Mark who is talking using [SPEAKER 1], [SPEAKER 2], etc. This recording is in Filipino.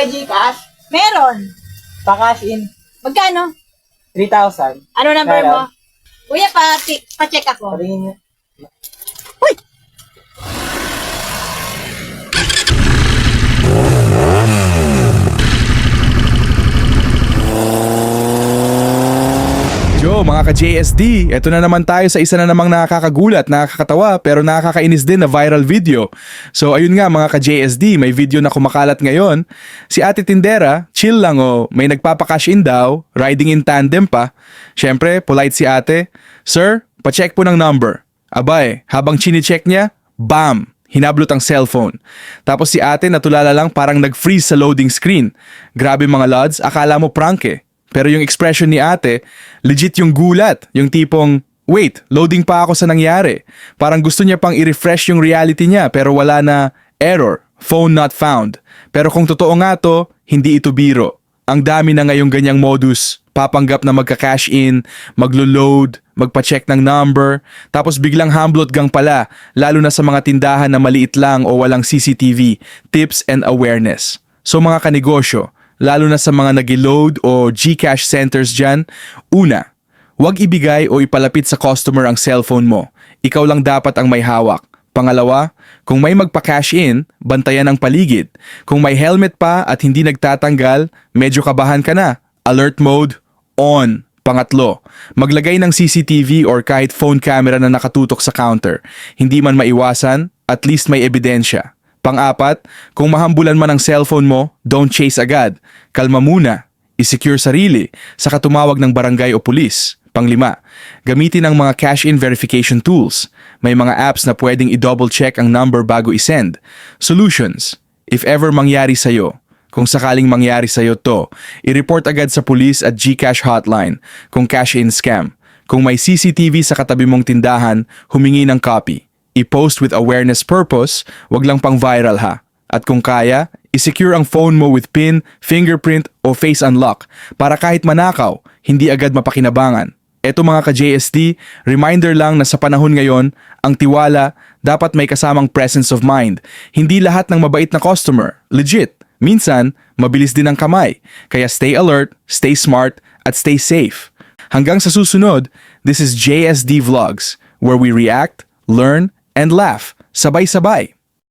[SPEAKER 1] may Gcash?
[SPEAKER 2] Meron.
[SPEAKER 1] Pa-cash in.
[SPEAKER 2] Magkano?
[SPEAKER 1] 3,000.
[SPEAKER 2] Ano number
[SPEAKER 1] Meron.
[SPEAKER 2] mo? Kuya, pa-check ako.
[SPEAKER 1] Patingin niyo.
[SPEAKER 2] Uy!
[SPEAKER 3] Yo, mga ka-JSD, eto na naman tayo sa isa na namang nakakagulat, nakakatawa, pero nakakainis din na viral video. So ayun nga mga ka-JSD, may video na kumakalat ngayon. Si Ate Tindera, chill lang may nagpapakash in daw, riding in tandem pa. Syempre, polite si ate. Sir, pa-check po ng number. Abay, habang chine-check niya, bam! Hinablot ang cellphone. Tapos si ate natulala lang parang nag-freeze sa loading screen. Grabe mga lods, akala mo prank eh. Pero yung expression ni ate, legit yung gulat. Yung tipong, wait, loading pa ako sa nangyari. Parang gusto niya pang i-refresh yung reality niya pero wala na error, phone not found. Pero kung totoo nga to, hindi ito biro. Ang dami na ngayong ganyang modus. Papanggap na magka-cash in, maglo-load, magpa-check ng number, tapos biglang hamblot gang pala, lalo na sa mga tindahan na maliit lang o walang CCTV, tips and awareness. So mga kanegosyo, lalo na sa mga nag-load o Gcash centers dyan, una, huwag ibigay o ipalapit sa customer ang cellphone mo. Ikaw lang dapat ang may hawak. Pangalawa, kung may magpa-cash in, bantayan ang paligid. Kung may helmet pa at hindi nagtatanggal, medyo kabahan ka na. Alert mode, on. Pangatlo, maglagay ng CCTV or kahit phone camera na nakatutok sa counter. Hindi man maiwasan, at least may ebidensya. Pang-apat, kung mahambulan man ang cellphone mo, don't chase agad. Kalma muna, i-secure sarili, saka tumawag ng barangay o pulis. Pang-lima, gamitin ang mga cash-in verification tools. May mga apps na pwedeng i-double check ang number bago i-send. Solutions, if ever mangyari sa'yo, kung sakaling mangyari sa'yo to, i-report agad sa pulis at Gcash hotline kung cash-in scam. Kung may CCTV sa katabi mong tindahan, humingi ng copy. I-post with awareness purpose, wag lang pang viral ha. At kung kaya, i-secure ang phone mo with PIN, fingerprint o face unlock para kahit manakaw, hindi agad mapakinabangan. Eto mga ka-JSD, reminder lang na sa panahon ngayon, ang tiwala dapat may kasamang presence of mind. Hindi lahat ng mabait na customer, legit. Minsan, mabilis din ang kamay. Kaya stay alert, stay smart, at stay safe. Hanggang sa susunod, this is JSD Vlogs, where we react, learn, and laugh, sabay-sabay.